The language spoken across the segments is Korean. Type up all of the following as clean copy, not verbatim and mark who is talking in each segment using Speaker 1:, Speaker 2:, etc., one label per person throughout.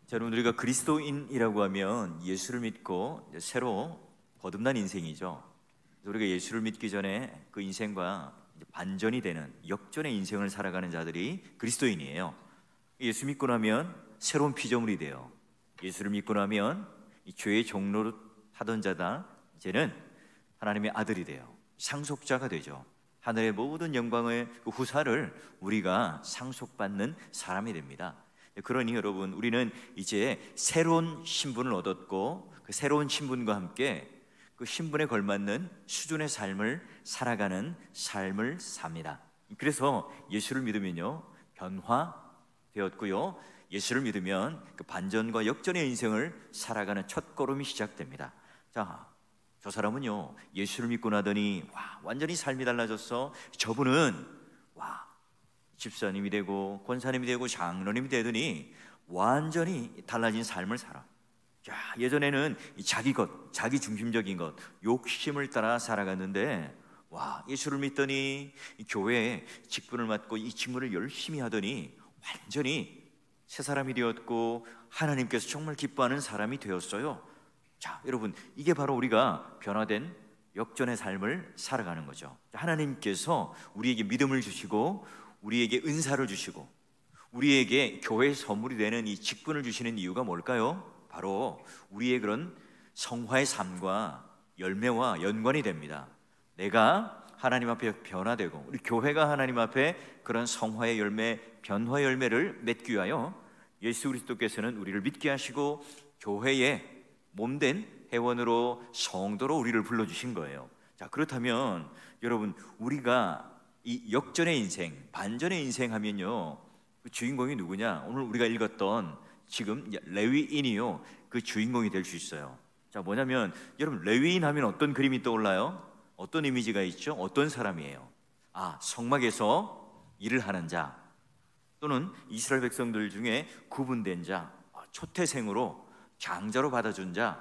Speaker 1: 자, 여러분, 우리가 그리스도인이라고 하면 예수를 믿고 이제 새로 거듭난 인생이죠. 우리가 예수를 믿기 전에 그 인생과 이제 반전이 되는 역전의 인생을 살아가는 자들이 그리스도인이에요. 예수 믿고 나면 새로운 피조물이 돼요. 예수를 믿고 나면 이 죄의 종로를 하던 자다 이제는 하나님의 아들이 돼요. 상속자가 되죠. 하늘의 모든 영광의 그 후사를 우리가 상속받는 사람이 됩니다. 그러니 여러분, 우리는 이제 새로운 신분을 얻었고 그 새로운 신분과 함께 그 신분에 걸맞는 수준의 삶을 살아가는 삶을 삽니다. 그래서 예수를 믿으면요 변화되었고요, 예수를 믿으면 그 반전과 역전의 인생을 살아가는 첫 걸음이 시작됩니다. 자, 저 사람은요 예수를 믿고 나더니 완전히 삶이 달라졌어. 저분은 집사님이 되고 권사님이 되고 장로님이 되더니 완전히 달라진 삶을 살아. 예전에는 자기 것, 자기 중심적인 것, 욕심을 따라 살아갔는데 예수를 믿더니 교회에 직분을 맡고 이 직무를 열심히 하더니 완전히 새 사람이 되었고 하나님께서 정말 기뻐하는 사람이 되었어요. 자, 여러분, 이게 바로 우리가 변화된 역전의 삶을 살아가는 거죠. 하나님께서 우리에게 믿음을 주시고 우리에게 은사를 주시고 우리에게 교회의 선물이 되는 이 직분을 주시는 이유가 뭘까요? 바로 우리의 그런 성화의 삶과 열매와 연관이 됩니다. 내가 하나님 앞에 변화되고 우리 교회가 하나님 앞에 그런 성화의 열매, 변화의 열매를 맺기 위하여 예수 그리스도께서는 우리를 믿게 하시고 교회의 몸된 회원으로, 성도로 우리를 불러주신 거예요. 자, 그렇다면 여러분, 우리가 이 역전의 인생, 반전의 인생 하면요 그 주인공이 누구냐? 오늘 우리가 읽었던 지금 레위인이요 그 주인공이 될 수 있어요. 자, 뭐냐면 여러분, 레위인 하면 어떤 그림이 떠올라요? 어떤 이미지가 있죠? 어떤 사람이에요? 성막에서 일을 하는 자, 또는 이스라엘 백성들 중에 구분된 자, 초태생으로 장자로 받아준 자,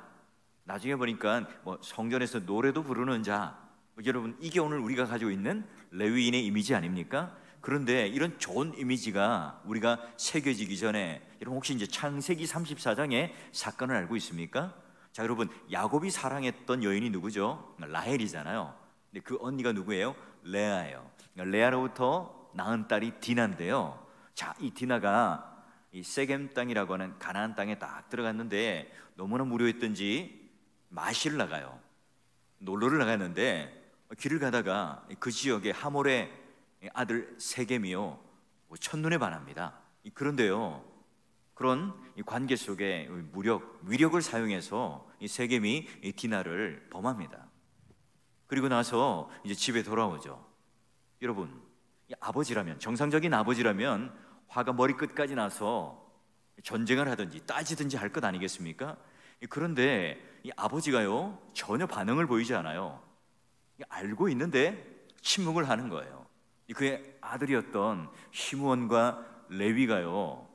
Speaker 1: 나중에 보니까 성전에서 노래도 부르는 자. 여러분, 이게 오늘 우리가 가지고 있는 레위인의 이미지 아닙니까? 그런데 이런 좋은 이미지가 우리가 새겨지기 전에 여러분, 혹시 이제 창세기 34장의 사건을 알고 있습니까? 자, 여러분, 야곱이 사랑했던 여인이 누구죠? 라헬이잖아요. 근데 그 언니가 누구예요? 레아예요. 레아로부터 낳은 딸이 디나인데요. 자, 이 디나가 이 세겜 땅이라고 하는 가나안 땅에 딱 들어갔는데 너무나 무료했던지 마실을 나가요. 놀러를 나갔는데 길을 가다가 그 지역에 하몰의 아들 세겜이요 첫눈에 반합니다. 그런데요, 그런 관계 속에 위력을 사용해서 이 세겜이 이 디나를 범합니다. 그리고 나서 이제 집에 돌아오죠. 여러분, 이 아버지라면, 정상적인 아버지라면 화가 머리끝까지 나서 전쟁을 하든지 따지든지 할 것 아니겠습니까? 그런데 이 아버지가요 전혀 반응을 보이지 않아요. 알고 있는데 침묵을 하는 거예요. 그의 아들이었던 시므온과 레위가요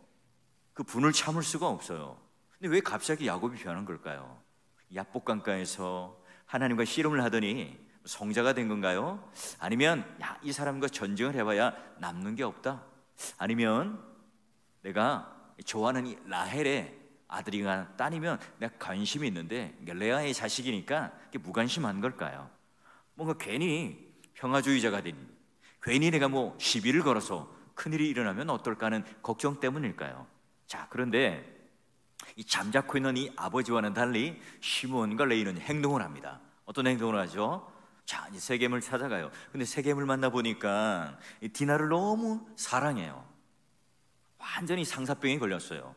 Speaker 1: 그 분을 참을 수가 없어요. 근데 왜 갑자기 야곱이 변한 걸까요? 야복강가에서 하나님과 씨름을 하더니 성자가 된 건가요? 아니면 이 사람과 전쟁을 해봐야 남는 게 없다? 아니면 내가 좋아하는 이 라헬의 아들이나 딸이면 내가 관심이 있는데 레아의 자식이니까 무관심한 걸까요? 뭔가 괜히 평화주의자가 된, 괜히 내가 시비를 걸어서 큰일이 일어나면 어떨까 하는 걱정 때문일까요? 자, 그런데 이 잠자코 있는 이 아버지와는 달리 시므온과 레위는 행동을 합니다. 어떤 행동을 하죠? 자, 이제 세겜을 찾아가요. 근데 세겜을 만나보니까 이 디나를 너무 사랑해요. 완전히 상사병에 걸렸어요.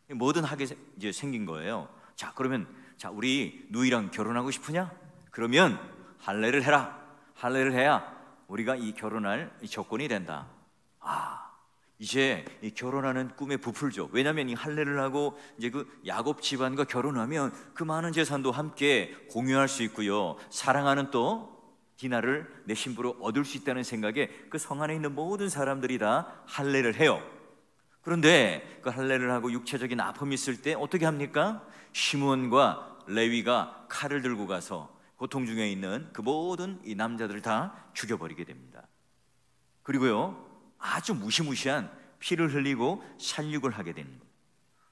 Speaker 1: 뭐든 하게 이제 생긴 거예요. 자, 그러면 우리 누이랑 결혼하고 싶으냐? 그러면 할례를 해라. 할례를 해야 우리가 이 결혼할 이 조건이 된다. 이제 이 결혼하는 꿈에 부풀죠. 왜냐하면 이 할례를 하고 이제 그 야곱 집안과 결혼하면 그 많은 재산도 함께 공유할 수 있고요, 사랑하는 또 디나를 내 신부로 얻을 수 있다는 생각에 그 성 안에 있는 모든 사람들이 다 할례를 해요. 그런데 그 할례를 하고 육체적인 아픔이 있을 때 어떻게 합니까? 시므온과 레위가 칼을 들고 가서 고통 중에 있는 그 모든 이 남자들을 다 죽여버리게 됩니다. 그리고요 아주 무시무시한 피를 흘리고 살육을 하게 됩니다.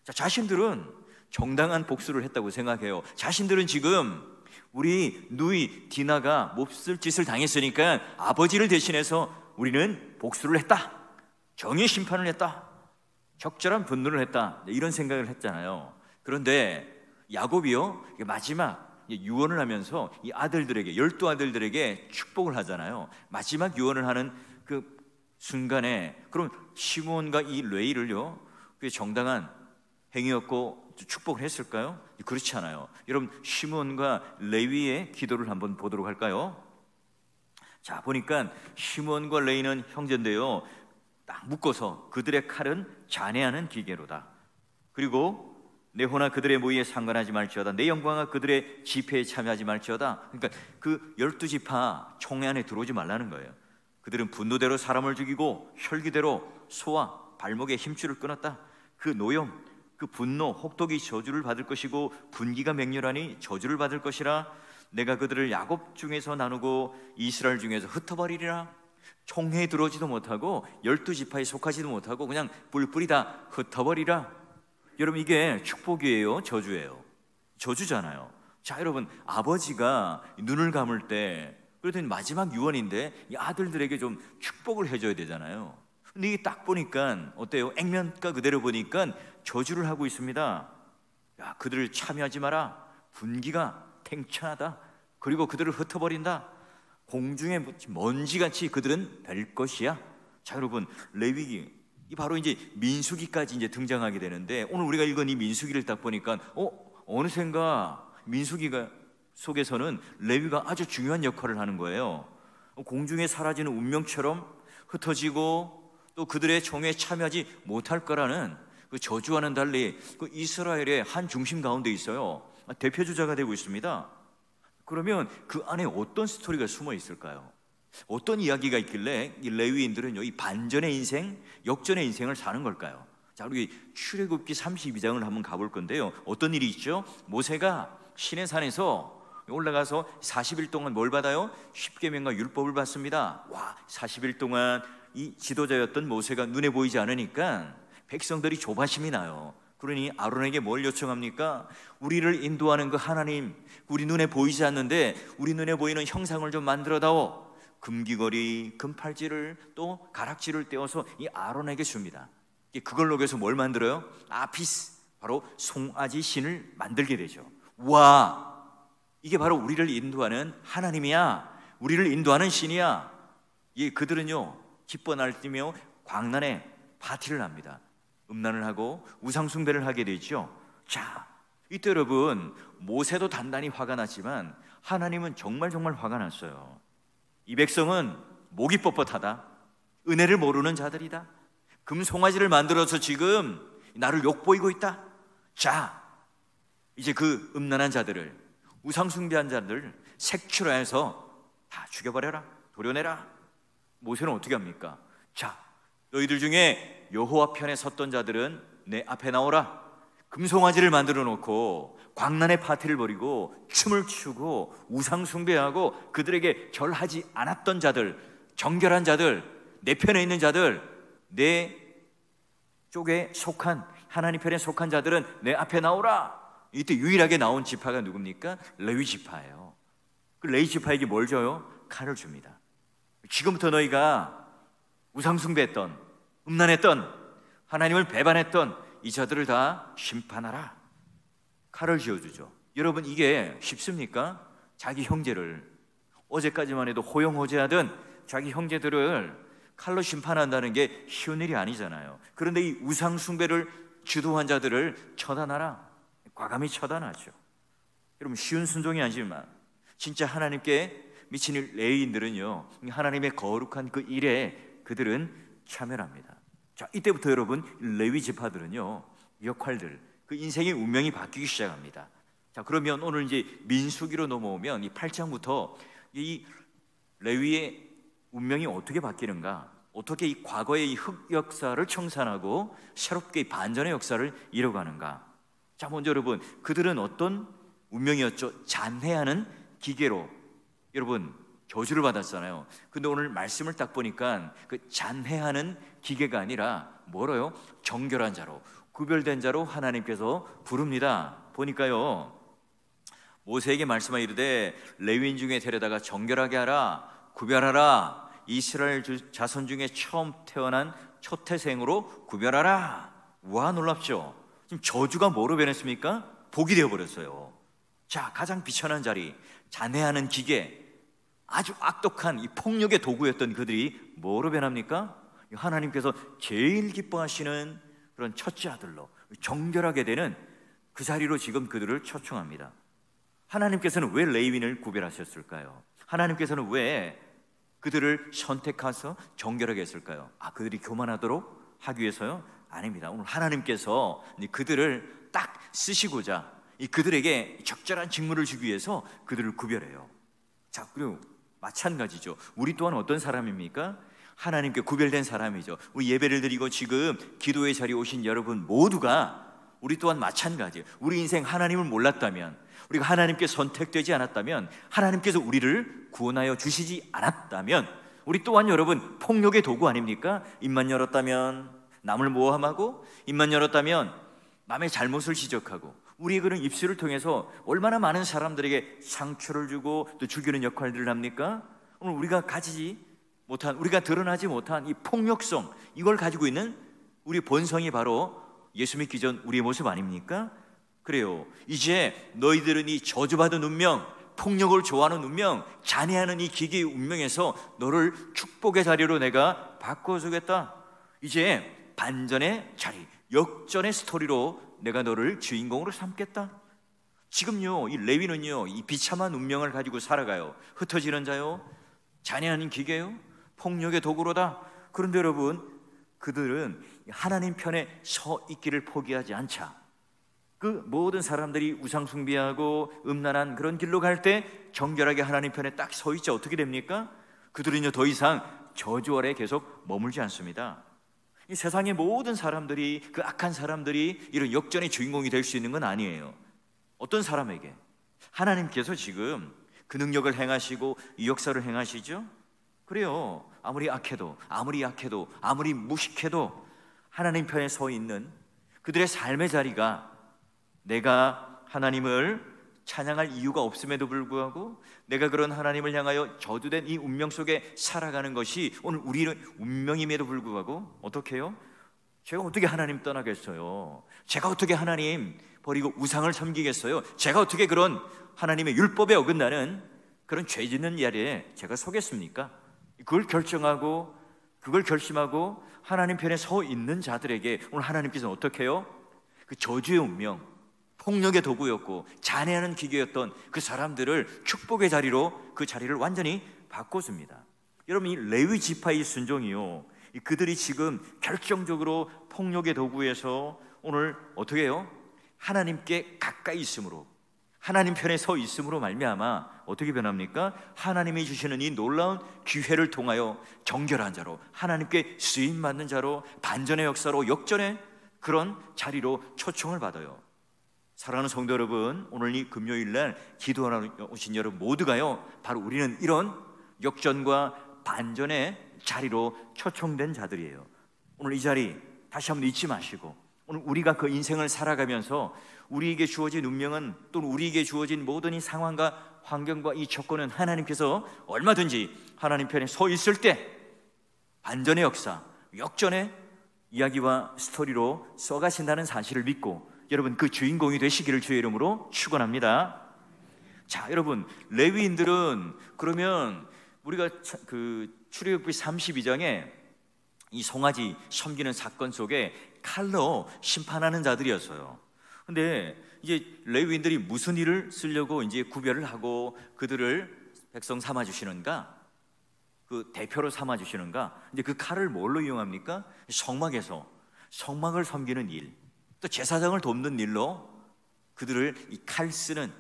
Speaker 1: 자, 자신들은 정당한 복수를 했다고 생각해요. 자신들은 지금 우리 누이 디나가 몹쓸 짓을 당했으니까 아버지를 대신해서 우리는 복수를 했다, 정의 심판을 했다, 적절한 분노를 했다, 이런 생각을 했잖아요. 그런데 야곱이요, 마지막 유언을 하면서 이 아들들에게, 12아들들에게 축복을 하잖아요. 마지막 유언을 하는 그 순간에 그럼 시므온과 이 레위를요, 그게 정당한 행위였고 축복을 했을까요? 그렇지 않아요. 여러분, 시므온과 레위의 기도를 한번 보도록 할까요? 자, 보니까 시므온과 레위는 형제인데요, 딱 묶어서 그들의 칼은 잔해하는 기계로다. 그리고 내 호나 그들의 모의에 상관하지 말지어다. 내 영광아 그들의 집회에 참여하지 말지어다. 그러니까 그 12지파 총회 안에 들어오지 말라는 거예요. 그들은 분노대로 사람을 죽이고 혈기대로 소와 발목에 힘줄을 끊었다. 그 노염, 그 분노, 혹독이 저주를 받을 것이고 분기가 맹렬하니 저주를 받을 것이라. 내가 그들을 야곱 중에서 나누고 이스라엘 중에서 흩어버리리라. 총회에 들어오지도 못하고 12지파에 속하지도 못하고 그냥 뿔뿔이 다 흩어버리라. 여러분, 이게 축복이에요, 저주예요? 저주잖아요. 자, 여러분, 아버지가 눈을 감을 때, 그랬더니 마지막 유언인데 이 아들들에게 좀 축복을 해줘야 되잖아요. 근데 이게 딱 보니까 어때요? 액면가 그대로 보니까 저주를 하고 있습니다. 야, 그들을 참여하지 마라. 분기가 탱천하다. 그리고 그들을 흩어버린다. 공중에 먼지같이 그들은 될 것이야. 자, 여러분, 레위기, 이 바로 이제 민수기까지 이제 등장하게 되는데, 오늘 우리가 읽은 이 민수기를 딱 보니까 어느샌가 민수기가 속에서는 레위가 아주 중요한 역할을 하는 거예요. 공중에 사라지는 운명처럼 흩어지고 또 그들의 총회에 참여하지 못할 거라는 그 저주와는 달리 그 이스라엘의 한 중심 가운데 있어요. 대표주자가 되고 있습니다. 그러면 그 안에 어떤 스토리가 숨어 있을까요? 어떤 이야기가 있길래 이 레위인들은요, 이 반전의 인생, 역전의 인생을 사는 걸까요? 자, 우리 출애굽기 32장을 한번 가볼 건데요, 어떤 일이 있죠? 모세가 시내산에서 올라가서 40일 동안 뭘 받아요? 십계명과 율법을 받습니다. 와, 40일 동안 이 지도자였던 모세가 눈에 보이지 않으니까 백성들이 조바심이 나요. 그러니 아론에게 뭘 요청합니까? 우리를 인도하는 그 하나님, 우리 눈에 보이지 않는데 우리 눈에 보이는 형상을 좀 만들어다오. 금귀걸이, 금팔찌를 또 가락지를 떼어서 이 아론에게 줍니다. 그걸로 해서 뭘 만들어요? 아피스, 바로 송아지 신을 만들게 되죠. 와, 이게 바로 우리를 인도하는 하나님이야, 우리를 인도하는 신이야. 그들은요, 기뻐 날뛰며 광란에 파티를 합니다. 음란을 하고 우상숭배를 하게 되죠. 자, 이때 여러분, 모세도 단단히 화가 났지만 하나님은 정말 화가 났어요. 이 백성은 목이 뻣뻣하다, 은혜를 모르는 자들이다, 금송아지를 만들어서 지금 나를 욕보이고 있다. 자, 이제 그 음란한 자들을, 우상숭배한 자들을 색출하여서 다 죽여버려라, 도려내라. 모세는 어떻게 합니까? 자, 너희들 중에 여호와 편에 섰던 자들은 내 앞에 나오라. 금송아지를 만들어 놓고 광란의 파티를 벌이고 춤을 추고 우상 숭배하고 그들에게 절하지 않았던 자들, 정결한 자들, 내 편에 있는 자들, 내 쪽에 속한, 하나님 편에 속한 자들은 내 앞에 나오라. 이때 유일하게 나온 지파가 누굽니까? 레위 지파예요. 그 레위 지파에게 뭘 줘요? 칼을 줍니다. 지금부터 너희가 우상 숭배했던, 음란했던, 하나님을 배반했던 이 자들을 다 심판하라. 칼을 쥐어주죠. 여러분, 이게 쉽습니까? 자기 형제를, 어제까지만 해도 호영호재하던 자기 형제들을 칼로 심판한다는 게 쉬운 일이 아니잖아요. 그런데 이 우상 숭배를 주도한 자들을 처단하라. 과감히 처단하죠. 여러분, 쉬운 순종이 아니지만 진짜 하나님께 미친 레위인들은요, 하나님의 거룩한 그 일에 그들은 참여합니다. 자, 이때부터 여러분, 레위 지파들은요, 역할들, 그 인생의 운명이 바뀌기 시작합니다. 자, 그러면 오늘 이제 민수기로 넘어오면 이 8장부터 이 레위의 운명이 어떻게 바뀌는가, 어떻게 이 과거의 이 흑역사를 청산하고 새롭게 이 반전의 역사를 이뤄가는가. 자, 먼저 여러분, 그들은 어떤 운명이었죠? 잔해하는 기계로 여러분 저주를 받았잖아요. 근데 오늘 말씀을 딱 보니까 그 잔해하는 기계가 아니라 뭐로요? 정결한 자로, 구별된 자로 하나님께서 부릅니다. 보니까요, 모세에게 말씀하여 이르되 레위인 중에 데려다가 정결하게 하라, 구별하라, 이스라엘 자손 중에 처음 태어난 초태생으로 구별하라. 와, 놀랍죠? 지금 저주가 뭐로 변했습니까? 복이 되어버렸어요. 자, 가장 비천한 자리, 잔해하는 기계, 아주 악독한 이 폭력의 도구였던 그들이 뭐로 변합니까? 하나님께서 제일 기뻐하시는 그런 첫째 아들로 정결하게 되는 그 자리로 지금 그들을 초청합니다. 하나님께서는 왜 레위인을 구별하셨을까요? 하나님께서는 왜 그들을 선택해서 정결하게 했을까요? 그들이 교만하도록 하기 위해서요? 아닙니다. 오늘 하나님께서 그들을 딱 쓰시고자 그들에게 적절한 직무를 주기 위해서 그들을 구별해요. 자, 그리고 마찬가지죠. 우리 또한 어떤 사람입니까? 하나님께 구별된 사람이죠. 우리 예배를 드리고 지금 기도의 자리에 오신 여러분 모두가 우리 또한 마찬가지예요. 우리 인생 하나님을 몰랐다면, 우리가 하나님께 선택되지 않았다면, 하나님께서 우리를 구원하여 주시지 않았다면, 우리 또한 여러분 폭력의 도구 아닙니까? 입만 열었다면 남을 모함하고, 입만 열었다면 남의 잘못을 지적하고, 우리의 그런 입술을 통해서 얼마나 많은 사람들에게 상처를 주고 또 죽이는 역할들을 합니까? 오늘 우리가 가지지 못한, 우리가 드러나지 못한 이 폭력성, 이걸 가지고 있는 우리 본성이 바로 예수 믿기 전 우리의 모습 아닙니까? 그래요. 이제 너희들은 이 저주받은 운명, 폭력을 좋아하는 운명, 잔해하는 이 기계의 운명에서 너를 축복의 자리로 내가 바꿔주겠다. 이제 반전의 자리, 역전의 스토리로 내가 너를 주인공으로 삼겠다. 지금요, 이 레위는요, 이 비참한 운명을 가지고 살아가요. 흩어지는 자요, 잔해하는 기계요, 폭력의 도구로다. 그런데 여러분, 그들은 하나님 편에 서 있기를 포기하지 않자. 그 모든 사람들이 우상 숭배하고 음란한 그런 길로 갈 때 정결하게 하나님 편에 딱 서 있자 어떻게 됩니까? 그들은요, 더 이상 저주 아래 계속 머물지 않습니다. 이 세상의 모든 사람들이, 그 악한 사람들이 이런 역전의 주인공이 될 수 있는 건 아니에요. 어떤 사람에게 하나님께서 지금 그 능력을 행하시고 이 역사를 행하시죠? 그래요. 아무리 악해도, 아무리 약해도, 아무리 무식해도 하나님 편에 서 있는 그들의 삶의 자리가, 내가 하나님을 찬양할 이유가 없음에도 불구하고 내가 그런 하나님을 향하여 저주된 이 운명 속에 살아가는 것이 오늘 우리의 운명임에도 불구하고 어떻게 해요? 제가 어떻게 하나님 떠나겠어요? 제가 어떻게 하나님 버리고 우상을 섬기겠어요? 제가 어떻게 그런 하나님의 율법에 어긋나는 그런 죄 짓는 자리에 제가 서겠습니까? 그걸 결정하고 그걸 결심하고 하나님 편에 서 있는 자들에게 오늘 하나님께서는 어떻게 해요? 그 저주의 운명, 폭력의 도구였고 잔해하는 기계였던 그 사람들을 축복의 자리로, 그 자리를 완전히 바꿔줍니다. 여러분, 이 레위 지파의 순종이요, 그들이 지금 결정적으로 폭력의 도구에서 오늘 어떻게 해요? 하나님께 가까이 있음으로, 하나님 편에 서 있음으로 말미암아 어떻게 변합니까? 하나님이 주시는 이 놀라운 기회를 통하여 정결한 자로, 하나님께 쓰임받는 자로, 반전의 역사로, 역전의 그런 자리로 초청을 받아요. 사랑하는 성도 여러분, 오늘 이 금요일날 기도하러 오신 여러분 모두가요, 바로 우리는 이런 역전과 반전의 자리로 초청된 자들이에요. 오늘 이 자리 다시 한번 잊지 마시고, 오늘 우리가 그 인생을 살아가면서 우리에게 주어진 운명은, 또는 우리에게 주어진 모든 이 상황과 환경과 이 조건은 하나님께서 얼마든지 하나님 편에 서 있을 때 반전의 역사, 역전의 이야기와 스토리로 써가신다는 사실을 믿고 여러분 그 주인공이 되시기를 주의 이름으로 축원합니다. 자, 여러분, 레위인들은 그러면 우리가 그 출애굽기 32장에 이 송아지 섬기는 사건 속에 칼로 심판하는 자들이었어요. 근데 이제 레위인들이 무슨 일을 쓰려고 이제 구별을 하고 그들을 백성 삼아 주시는가? 그 대표로 삼아 주시는가? 이제 그 칼을 뭘로 이용합니까? 성막에서 성막을 섬기는 일, 또 제사장을 돕는 일로 그들을 이 칼 쓰는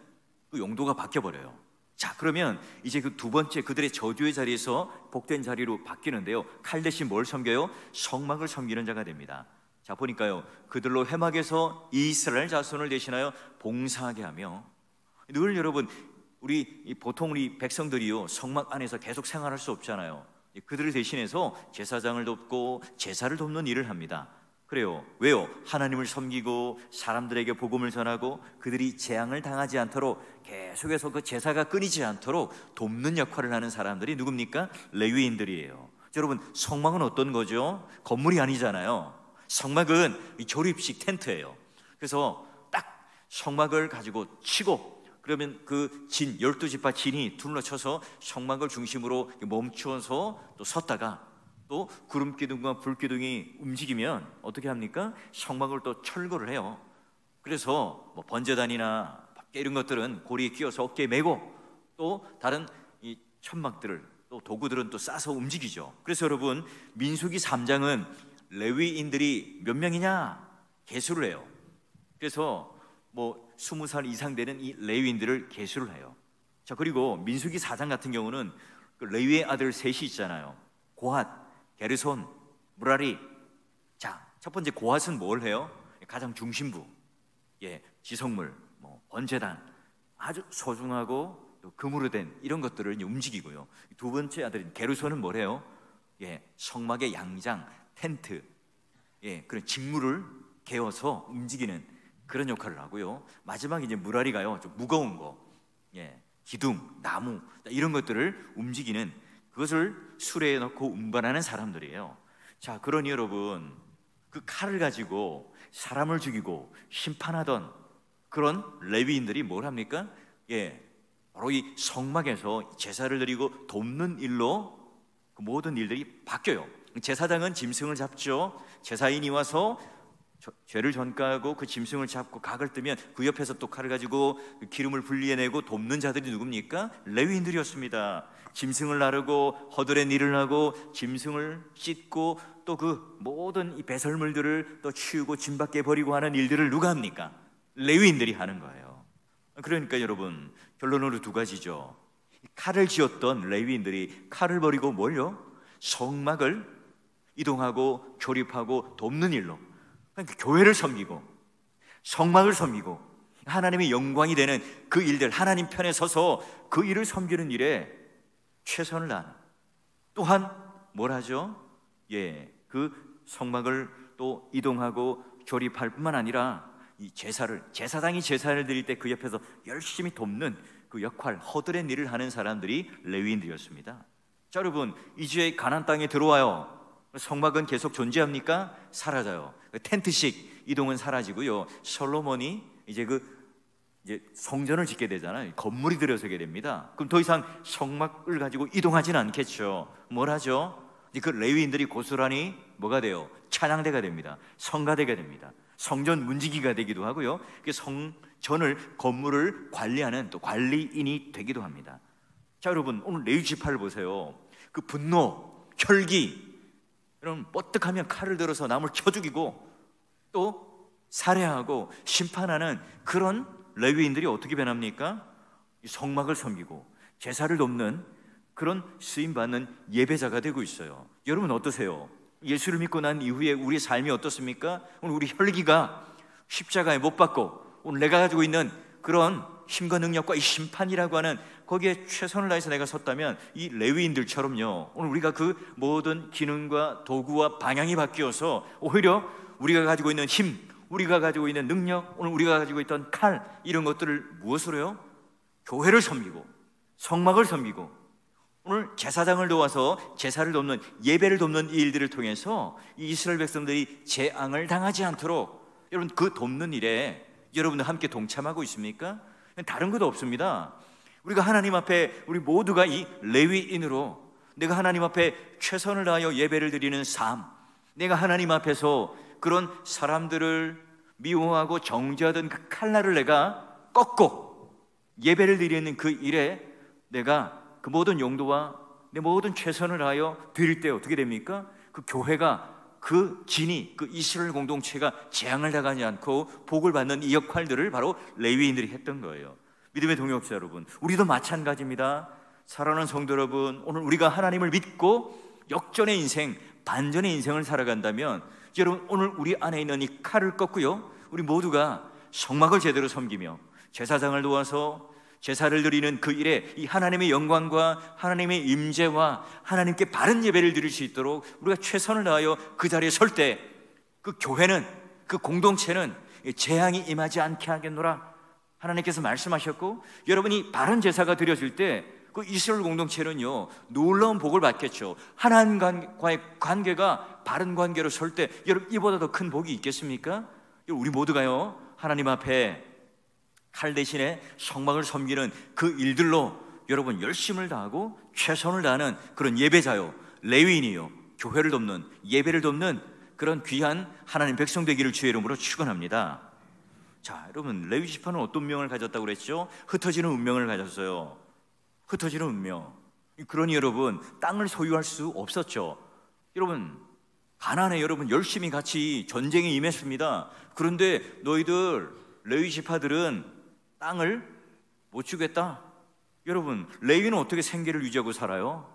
Speaker 1: 그 용도가 바뀌어 버려요. 자, 그러면 이제 그 두 번째 그들의 저주의 자리에서 복된 자리로 바뀌는데요, 칼 대신 뭘 섬겨요? 성막을 섬기는 자가 됩니다. 자, 보니까요, 그들로 회막에서 이스라엘 자손을 대신하여 봉사하게 하며, 늘 여러분, 보통 우리 백성들이요, 성막 안에서 계속 생활할 수 없잖아요. 그들을 대신해서 제사장을 돕고 제사를 돕는 일을 합니다. 그래요. 왜요? 하나님을 섬기고 사람들에게 복음을 전하고 그들이 재앙을 당하지 않도록 계속해서 그 제사가 끊이지 않도록 돕는 역할을 하는 사람들이 누굽니까? 레위인들이에요. 여러분, 성막은 어떤 거죠? 건물이 아니잖아요. 성막은 이 조립식 텐트예요. 그래서 딱 성막을 가지고 치고, 그러면 그 진, 12지파 진이 둘러쳐서 성막을 중심으로 멈추어서 또 섰다가, 또 구름기둥과 불기둥이 움직이면 어떻게 합니까? 성막을 또 철거를 해요. 그래서 뭐 번제단이나 밖에 이런 것들은 고리에 끼워서 어깨에 메고, 또 다른 이 천막들을, 또 도구들은 또 싸서 움직이죠. 그래서 여러분, 민수기 3장은 레위인들이 몇 명이냐? 계수를 해요. 그래서 뭐 20살 이상 되는 이 레위인들을 계수를 해요. 자, 그리고 민수기 4장 같은 경우는 그 레위의 아들 셋이 있잖아요. 고핫, 게르손, 무라리. 자, 첫 번째 고핫은 뭘 해요? 가장 중심부, 지성물, 뭐 번제단, 아주 소중하고 또 금으로 된 이런 것들을 움직이고요. 두 번째 아들인 게르손은 뭘 해요? 성막의 양장, 텐트, 그런 직무를 개어서 움직이는 그런 역할을 하고요. 마지막에 이제 무라리가요, 좀 무거운 거, 기둥, 나무 이런 것들을 움직이는, 그것을 수레에 넣고 운반하는 사람들이에요. 자, 그러니 여러분, 그 칼을 가지고 사람을 죽이고 심판하던 그런 레위인들이 뭘 합니까? 바로 이 성막에서 제사를 드리고 돕는 일로 그 모든 일들이 바뀌어요. 제사장은 짐승을 잡죠. 제사인이 와서 죄를 전가하고 그 짐승을 잡고 각을 뜨면 그 옆에서 또 칼을 가지고 기름을 분리해내고 돕는 자들이 누굽니까? 레위인들이었습니다. 짐승을 나르고 허들의 일을 하고 짐승을 씻고 또 그 모든 이 배설물들을 또 치우고 짐 밖에 버리고 하는 일들을 누가 합니까? 레위인들이 하는 거예요. 그러니까 여러분, 결론으로 두 가지죠. 칼을 쥐었던 레위인들이 칼을 버리고 뭘요? 성막을 이동하고 조립하고 돕는 일로, 그러니까 교회를 섬기고 성막을 섬기고 하나님의 영광이 되는 그 일들, 하나님 편에 서서 그 일을 섬기는 일에 최선을 다하는, 또한 뭘 하죠? 그 성막을 또 이동하고 조립할 뿐만 아니라 이 제사장이 제사를 드릴 때 그 옆에서 열심히 돕는 그 역할, 허들의 일을 하는 사람들이 레위인들이었습니다. 자, 여러분, 이제 가나안 땅에 들어와요. 성막은 계속 존재합니까? 사라져요. 텐트식 이동은 사라지고요. 솔로몬이 이제 성전을 짓게 되잖아요. 건물이 들어서게 됩니다. 그럼 더 이상 성막을 가지고 이동하지는 않겠죠. 뭘 하죠? 그 레위인들이 고스란히 뭐가 돼요? 찬양대가 됩니다. 성가대가 됩니다. 성전 문지기가 되기도 하고요. 성전을, 건물을 관리하는 또 관리인이 되기도 합니다. 자, 여러분, 오늘 레위 지파를 보세요. 그 분노, 혈기, 여러분, 뻗뜩하면 칼을 들어서 남을 쳐 죽이고 또 살해하고 심판하는 그런 레위인들이 어떻게 변합니까? 성막을 섬기고 제사를 돕는 그런 쓰임받는 예배자가 되고 있어요. 여러분 어떠세요? 예수를 믿고 난 이후에 우리의 삶이 어떻습니까? 오늘 우리 혈기가 십자가에 못 박고 오늘 내가 가지고 있는 그런 힘과 능력과 이 심판이라고 하는 거기에 최선을 다해서 내가 섰다면 이 레위인들처럼요, 오늘 우리가 그 모든 기능과 도구와 방향이 바뀌어서 오히려 우리가 가지고 있는 힘, 우리가 가지고 있는 능력, 오늘 우리가 가지고 있던 칼, 이런 것들을 무엇으로요? 교회를 섬기고 성막을 섬기고 오늘 제사장을 도와서 제사를 돕는, 예배를 돕는 이 일들을 통해서 이 이스라엘 백성들이 재앙을 당하지 않도록, 여러분, 그 돕는 일에 여러분들 함께 동참하고 있습니까? 다른 것도 없습니다. 우리가 하나님 앞에 우리 모두가 이 레위인으로 내가 하나님 앞에 최선을 다하여 예배를 드리는 삶, 내가 하나님 앞에서 그런 사람들을 미워하고 정죄하던 그 칼날을 내가 꺾고 예배를 드리는 그 일에 내가 그 모든 용도와 내 모든 최선을 다하여 드릴 때 어떻게 됩니까? 그 교회가, 그 진이, 그 이스라엘 공동체가 재앙을 당하지 않고 복을 받는 이 역할들을 바로 레위인들이 했던 거예요. 믿음의 동역자 여러분, 우리도 마찬가지입니다. 사랑하는 성도 여러분, 오늘 우리가 하나님을 믿고 역전의 인생, 반전의 인생을 살아간다면 여러분, 오늘 우리 안에 있는 이 칼을 꺾고요, 우리 모두가 성막을 제대로 섬기며 제사장을 도와서 제사를 드리는 그 일에 이 하나님의 영광과 하나님의 임재와 하나님께 바른 예배를 드릴 수 있도록 우리가 최선을 다하여 그 자리에 설 때 그 교회는, 그 공동체는 재앙이 임하지 않게 하겠노라 하나님께서 말씀하셨고, 여러분이 바른 제사가 드려질 때 그 이스라엘 공동체는요 놀라운 복을 받겠죠. 하나님과의 관계가 바른 관계로 설 때 여러분 이보다 더 큰 복이 있겠습니까? 우리 모두가요 하나님 앞에 칼 대신에 성막을 섬기는 그 일들로 여러분 열심을 다하고 최선을 다하는 그런 예배자요, 레위인이요, 교회를 돕는, 예배를 돕는 그런 귀한 하나님 백성 되기를 주의 이름으로 축원합니다. 자, 여러분 레위 지파는 어떤 운명을 가졌다고 그랬죠? 흩어지는 운명을 가졌어요. 흩어지는 운명. 그러니 여러분 땅을 소유할 수 없었죠. 여러분 가나안에 여러분 열심히 같이 전쟁에 임했습니다. 그런데 너희들 레위 지파들은 땅을 못 주겠다. 여러분 레위는 어떻게 생계를 유지하고 살아요?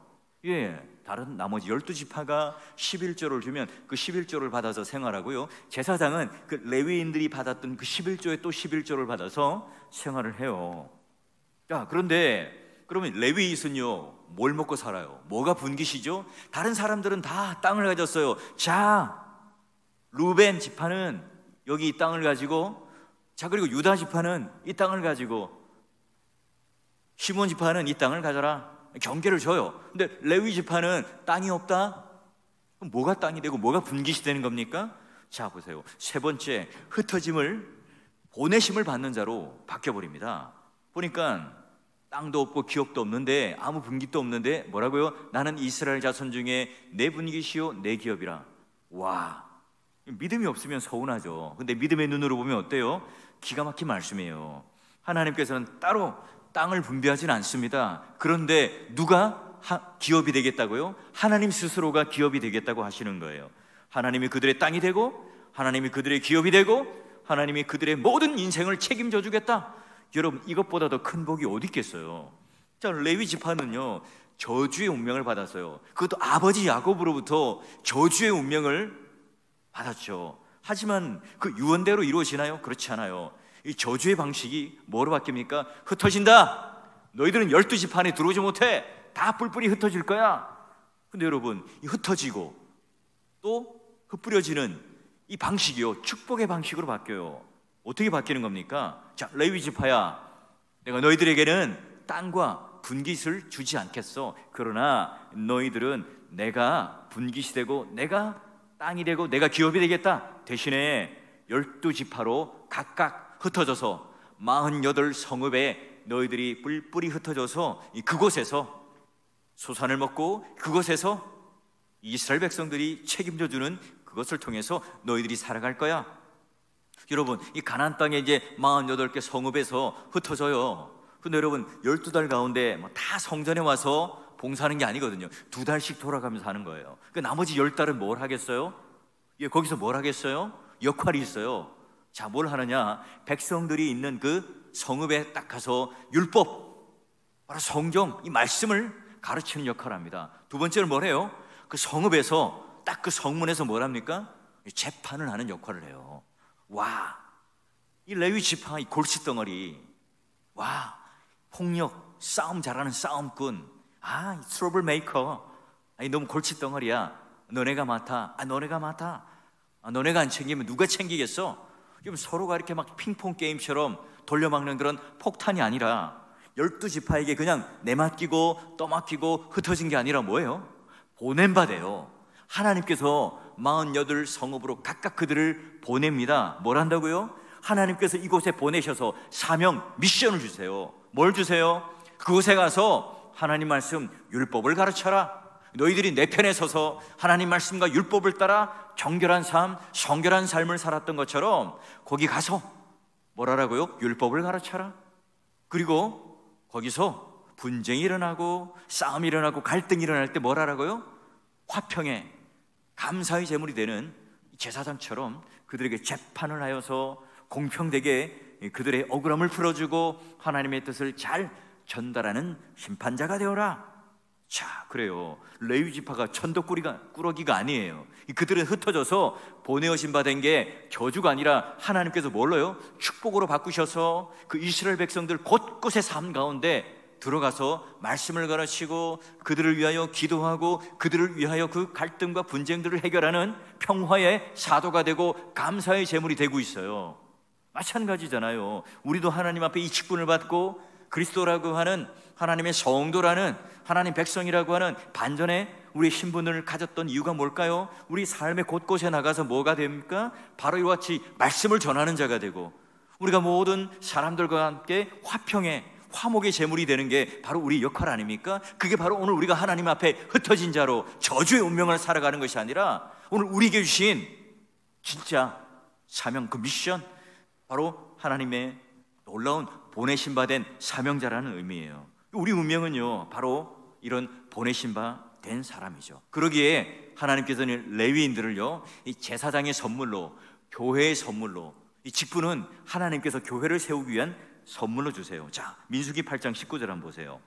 Speaker 1: 다른 나머지 12지파가 11조를 주면 그 11조를 받아서 생활하고요, 제사장은 그 레위인들이 받았던 그 11조에 또 11조를 받아서 생활을 해요. 자, 그런데 그러면 레위인은요 뭘 먹고 살아요? 뭐가 분깃이죠? 다른 사람들은 다 땅을 가졌어요. 자, 루벤 지파는 여기 이 땅을 가지고, 자, 그리고 유다 지파는 이 땅을 가지고, 시몬 지파는 이 땅을 가져라, 경계를 줘요. 근데 레위 지파는 땅이 없다? 그럼 뭐가 땅이 되고 뭐가 분깃이 되는 겁니까? 자, 보세요. 세 번째, 흩어짐을, 보내심을 받는 자로 바뀌어버립니다. 보니까 땅도 없고 기업도 없는데, 아무 분깃도 없는데 뭐라고요? 나는 이스라엘 자손 중에 내 분깃이요 내 기업이라. 와, 믿음이 없으면 서운하죠. 근데 믿음의 눈으로 보면 어때요? 기가 막힌 말씀이에요. 하나님께서는 따로 땅을 분배하지는 않습니다. 그런데 누가 기업이 되겠다고요? 하나님 스스로가 기업이 되겠다고 하시는 거예요. 하나님이 그들의 땅이 되고, 하나님이 그들의 기업이 되고, 하나님이 그들의 모든 인생을 책임져 주겠다. 여러분 이것보다 더 큰 복이 어디 있겠어요? 자, 레위 지파는요 저주의 운명을 받았어요. 그것도 아버지 야곱으로부터 저주의 운명을 받았죠. 하지만 그 유언대로 이루어지나요? 그렇지 않아요. 이 저주의 방식이 뭐로 바뀝니까? 흩어진다. 너희들은 12지파 안에 들어오지 못해. 다 뿔뿔이 흩어질 거야. 근데 여러분 이 흩어지고 또 흩뿌려지는 이 방식이요 축복의 방식으로 바뀌어요. 어떻게 바뀌는 겁니까? 자, 레위 지파야, 내가 너희들에게는 땅과 분깃을 주지 않겠어. 그러나 너희들은 내가 분깃이 되고 내가 땅이 되고 내가 기업이 되겠다. 대신에 12지파로 각각 흩어져서 48 성읍에 너희들이 뿔뿔이 흩어져서 그곳에서 소산을 먹고 그곳에서 이스라엘 백성들이 책임져주는 그것을 통해서 너희들이 살아갈 거야. 여러분 이 가나안 땅에 이제 48개 성읍에서 흩어져요. 근데 여러분 12달 가운데 다 성전에 와서 봉사하는 게 아니거든요. 2달씩 돌아가면서 하는 거예요. 그 나머지 10달은 뭘 하겠어요? 거기서 뭘 하겠어요? 역할이 있어요. 자, 뭘 하느냐? 백성들이 있는 그 성읍에 딱 가서 율법, 바로 성경, 이 말씀을 가르치는 역할을 합니다. 두 번째는 뭘 해요? 그 성읍에서 딱 그 성문에서 뭘 합니까? 재판을 하는 역할을 해요. 와, 이 레위 지파 이 골칫덩어리, 와, 폭력, 싸움 잘하는 싸움꾼, 이 트러블 메이커, 너무 골칫덩어리야. 너네가 맡아. 너네가 맡아. 너네가 안 챙기면 누가 챙기겠어? 지금 서로가 이렇게 막 핑퐁 게임처럼 돌려막는 그런 폭탄이 아니라 12지파에게 그냥 내맡기고 떠맡기고 흩어진 게 아니라 뭐예요? 보낸 바 돼요. 하나님께서 48 성읍으로 각각 그들을 보냅니다. 뭘 한다고요? 하나님께서 이곳에 보내셔서 사명, 미션을 주세요. 뭘 주세요? 그곳에 가서 하나님 말씀, 율법을 가르쳐라. 너희들이 내 편에 서서 하나님 말씀과 율법을 따라 정결한 삶, 성결한 삶을 살았던 것처럼 거기 가서 뭘 하라고요? 율법을 가르쳐라. 그리고 거기서 분쟁이 일어나고 싸움이 일어나고 갈등이 일어날 때 뭘 하라고요? 화평에 감사의 제물이 되는 제사장처럼 그들에게 재판을 하여서 공평되게 그들의 억울함을 풀어주고 하나님의 뜻을 잘 전달하는 심판자가 되어라. 자, 그래요. 레위 지파가 천덕꾸러기가 아니에요. 그들은 흩어져서 보내어신 바 된 게 저주가 아니라 하나님께서 뭘로요? 축복으로 바꾸셔서 그 이스라엘 백성들 곳곳의 삶 가운데 들어가서 말씀을 가르치고 그들을 위하여 기도하고 그들을 위하여 그 갈등과 분쟁들을 해결하는 평화의 사도가 되고 감사의 제물이 되고 있어요. 마찬가지잖아요. 우리도 하나님 앞에 이 직분을 받고 그리스도라고 하는 하나님의 성도라는 하나님 백성이라고 하는 반전의 우리 신분을 가졌던 이유가 뭘까요? 우리 삶의 곳곳에 나가서 뭐가 됩니까? 바로 이와 같이 말씀을 전하는 자가 되고 우리가 모든 사람들과 함께 화평의 화목의 제물이 되는 게 바로 우리 역할 아닙니까? 그게 바로 오늘 우리가 하나님 앞에 흩어진 자로 저주의 운명을 살아가는 것이 아니라 오늘 우리에게 주신 진짜 사명, 그 미션, 바로 하나님의 놀라운 보내신 바 된 사명자라는 의미예요. 우리 운명은요 바로 이런 보내신 바 된 사람이죠. 그러기에 하나님께서는 레위인들을요 이 제사장의 선물로, 교회의 선물로, 이 직분은 하나님께서 교회를 세우기 위한 선물로 주세요. 자, 민수기 8장 19절 한번 보세요.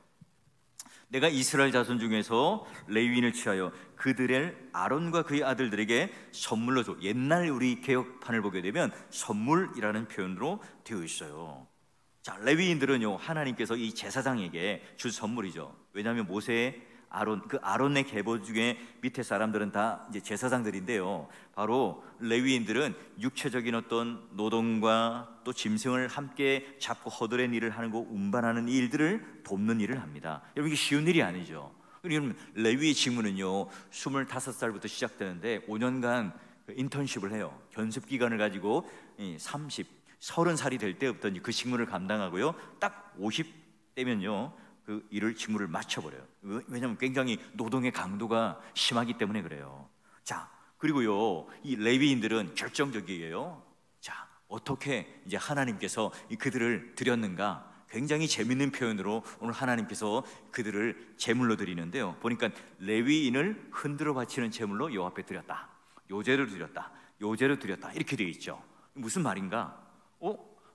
Speaker 1: 내가 이스라엘 자손 중에서 레위인을 취하여 그들의 아론과 그의 아들들에게 선물로 줘. 옛날 우리 개혁판을 보게 되면 선물이라는 표현으로 되어 있어요. 자, 레위인들은요 하나님께서 이 제사장에게 줄 선물이죠. 왜냐하면 모세의 그 아론의 계보 중에 밑에 사람들은 다 이제 제사장들인데요. 바로 레위인들은 육체적인 어떤 노동과 또 짐승을 함께 잡고 허드렛 일을 하는 거, 운반하는 일들을 돕는 일을 합니다. 여러분, 이게 쉬운 일이 아니죠. 그러면 레위의 직무는요 25살부터 시작되는데 5년간 인턴십을 해요. 견습 기간을 가지고 30살이 될 때부터 그 직무를 감당하고요, 딱 50대면요 그 일을 직무를 마쳐버려요. 왜냐하면 굉장히 노동의 강도가 심하기 때문에 그래요. 자, 그리고요 이 레위인들은 결정적이에요. 자, 어떻게 이제 하나님께서 그들을 드렸는가? 굉장히 재밌는 표현으로 오늘 하나님께서 그들을 제물로 드리는데요, 보니까 레위인을 흔들어 바치는 제물로 여호와 앞에 드렸다, 요제를 드렸다, 요제를 드렸다, 이렇게 되어 있죠. 무슨 말인가?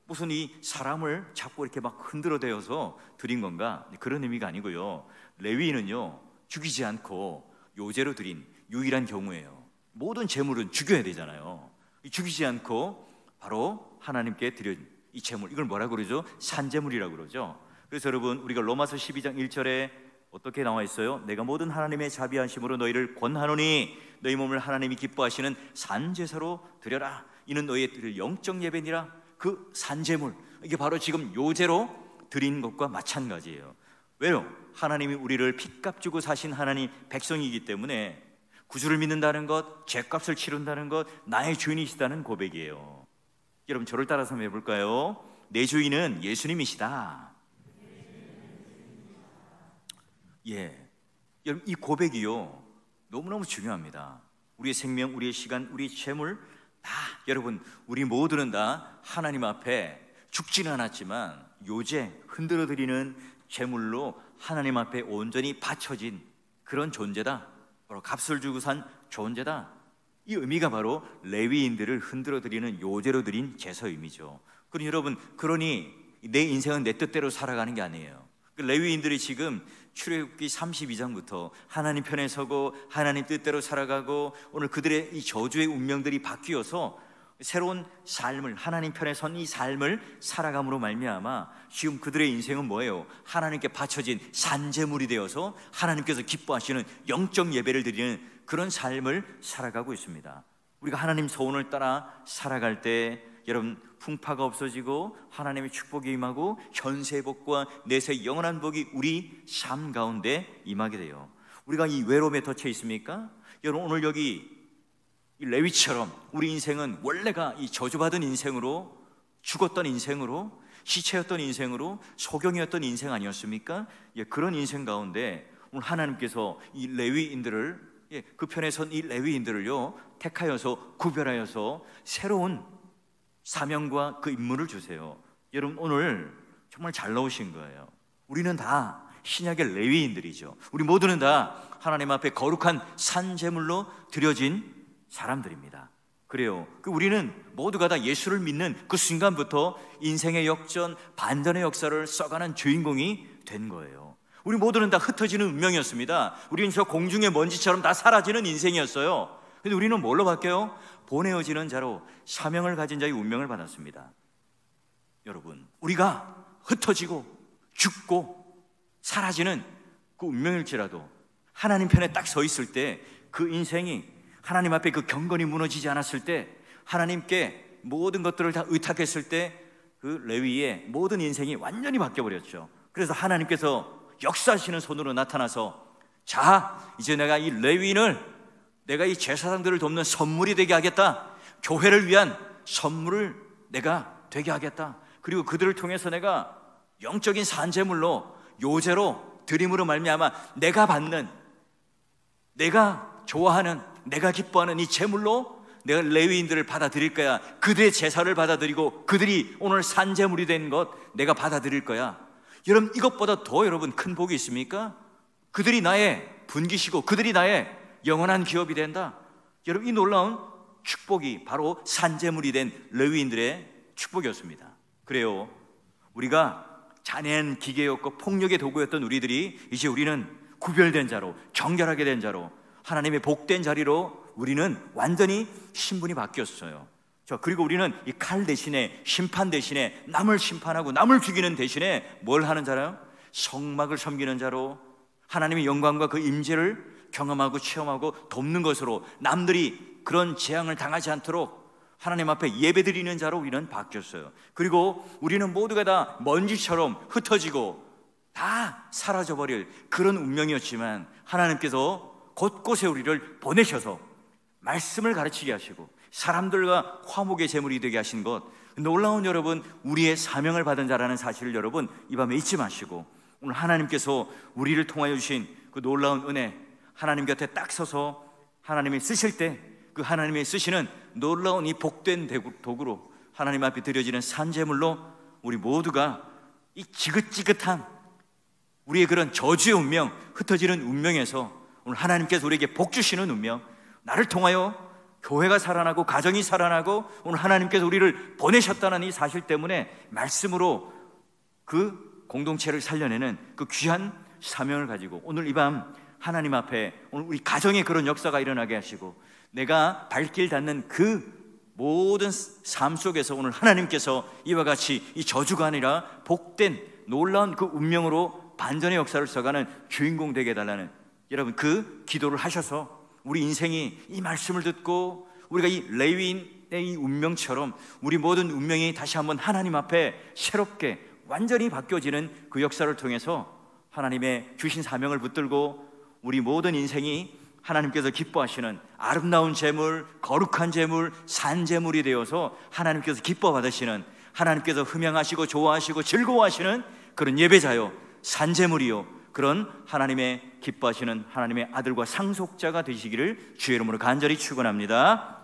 Speaker 1: 무슨 이 사람을 잡고 이렇게 막 흔들어 대어서 드린 건가? 그런 의미가 아니고요, 레위인은요 죽이지 않고 요제로 드린 유일한 경우예요. 모든 제물은 죽여야 되잖아요. 죽이지 않고 바로 하나님께 드린 이 제물, 이걸 뭐라고 그러죠? 산제물이라고 그러죠. 그래서 여러분, 우리가 로마서 12장 1절에 어떻게 나와 있어요? 내가 모든 하나님의 자비하심으로 너희를 권하노니 너희 몸을 하나님이 기뻐하시는 산제사로 드려라. 이는 너희의 영적 예배니라. 그 산제물, 이게 바로 지금 요제로 드린 것과 마찬가지예요. 왜요? 하나님이 우리를 핏값 주고 사신 하나님 백성이기 때문에 구주를 믿는다는 것, 죄값을 치른다는 것, 나의 주인이시다는 고백이에요. 여러분, 저를 따라서 한번 해볼까요? 내 주인은 예수님이시다. 예, 여러분, 이 고백이요 너무너무 중요합니다. 우리의 생명, 우리의 시간, 우리의 재물 다, 여러분, 우리 모두는 다 하나님 앞에 죽지는 않았지만 요제, 흔들어 드리는 제물로 하나님 앞에 온전히 바쳐진 그런 존재다. 바로 값을 주고 산 존재다. 이 의미가 바로 레위인들을 흔들어 드리는 요제로 드린 제사 의미죠. 그러니 여러분, 그러니 내 인생은 내 뜻대로 살아가는 게 아니에요. 레위인들이 지금 출애굽기 32장부터 하나님 편에 서고 하나님 뜻대로 살아가고, 오늘 그들의 이 저주의 운명들이 바뀌어서 새로운 삶을, 하나님 편에 선 이 삶을 살아감으로 말미암아 지금 그들의 인생은 뭐예요? 하나님께 바쳐진 산제물이 되어서 하나님께서 기뻐하시는 영적 예배를 드리는 그런 삶을 살아가고 있습니다. 우리가 하나님 소원을 따라 살아갈 때 여러분, 풍파가 없어지고 하나님의 축복이 임하고 현세의 복과 내세의 영원한 복이 우리 삶 가운데 임하게 돼요. 우리가 이 외로움에 덮쳐 있습니까? 여러분, 오늘 여기 이 레위처럼 우리 인생은 원래가 이 저주받은 인생으로, 죽었던 인생으로, 시체였던 인생으로, 소경이었던 인생 아니었습니까? 예, 그런 인생 가운데 오늘 하나님께서 이 레위인들을, 그 편에 선 이 레위인들을요 택하여서 구별하여서 새로운 사명과 그 임무를 주세요. 여러분, 오늘 정말 잘 나오신 거예요. 우리는 다 신약의 레위인들이죠. 우리 모두는 다 하나님 앞에 거룩한 산제물로 드려진 사람들입니다. 그래요. 우리는 모두가 다 예수를 믿는 그 순간부터 인생의 역전, 반전의 역사를 써가는 주인공이 된 거예요. 우리 모두는 다 흩어지는 운명이었습니다. 우리는 저 공중의 먼지처럼 다 사라지는 인생이었어요. 근데 우리는 뭘로 바뀌어요? 보내어지는 자로 사명을 가진 자의 운명을 받았습니다. 여러분, 우리가 흩어지고 죽고 사라지는 그 운명일지라도 하나님 편에 딱 서 있을 때 그 인생이 하나님 앞에 그 경건이 무너지지 않았을 때, 하나님께 모든 것들을 다 의탁했을 때 그 레위의 모든 인생이 완전히 바뀌어버렸죠. 그래서 하나님께서 역사하시는 손으로 나타나서, 자, 이제 내가 이 레위인을, 내가 이 제사장들을 돕는 선물이 되게 하겠다. 교회를 위한 선물을 내가 되게 하겠다. 그리고 그들을 통해서 내가 영적인 산제물로, 요제로, 드림으로 말미암아 내가 받는, 내가 좋아하는, 내가 기뻐하는 이 제물로 내가 레위인들을 받아들일 거야. 그들의 제사를 받아들이고 그들이 오늘 산제물이 된 것 내가 받아들일 거야. 여러분, 이것보다 더 여러분 큰 복이 있습니까? 그들이 나의 분기시고 그들이 나의 영원한 기업이 된다. 여러분, 이 놀라운 축복이 바로 산제물이 된 레위인들의 축복이었습니다. 그래요, 우리가 잔해한 기계였고 폭력의 도구였던 우리들이 이제 우리는 구별된 자로, 정결하게 된 자로, 하나님의 복된 자리로 우리는 완전히 신분이 바뀌었어요. 그리고 우리는 이 칼 대신에, 심판 대신에, 남을 심판하고 남을 죽이는 대신에 뭘 하는 자라요? 성막을 섬기는 자로, 하나님의 영광과 그 임재를 경험하고 체험하고 돕는 것으로, 남들이 그런 재앙을 당하지 않도록 하나님 앞에 예배드리는 자로 우리는 바뀌었어요. 그리고 우리는 모두가 다 먼지처럼 흩어지고 다 사라져버릴 그런 운명이었지만, 하나님께서 곳곳에 우리를 보내셔서 말씀을 가르치게 하시고 사람들과 화목의 제물이 되게 하신 것, 놀라운 여러분, 우리의 사명을 받은 자라는 사실을 여러분 이 밤에 잊지 마시고, 오늘 하나님께서 우리를 통하여 주신 그 놀라운 은혜, 하나님 곁에 딱 서서 하나님이 쓰실 때 그 하나님이 쓰시는 놀라운 이 복된 도구로 하나님 앞에 드려지는 산제물로 우리 모두가 이 지긋지긋한 우리의 그런 저주의 운명, 흩어지는 운명에서 오늘 하나님께서 우리에게 복 주시는 운명, 나를 통하여 교회가 살아나고 가정이 살아나고 오늘 하나님께서 우리를 보내셨다는 이 사실 때문에 말씀으로 그 공동체를 살려내는 그 귀한 사명을 가지고 오늘 이 밤 하나님 앞에 오늘 우리 가정에 그런 역사가 일어나게 하시고, 내가 발길 닿는 그 모든 삶 속에서 오늘 하나님께서 이와 같이 이 저주가 아니라 복된 놀라운 그 운명으로 반전의 역사를 써가는 주인공 되게 해달라는, 여러분 그 기도를 하셔서 우리 인생이 이 말씀을 듣고 우리가 이 레위인의 이 운명처럼 우리 모든 운명이 다시 한번 하나님 앞에 새롭게 완전히 바뀌어지는 그 역사를 통해서 하나님의 주신 사명을 붙들고 우리 모든 인생이 하나님께서 기뻐하시는 아름다운 제물, 거룩한 제물, 산제물이 되어서 하나님께서 기뻐 받으시는, 하나님께서 흠양하시고 좋아하시고 즐거워하시는 그런 예배자요, 산제물이요, 그런 하나님의 기뻐하시는 하나님의 아들과 상속자가 되시기를 주의 이름으로 간절히 축원합니다.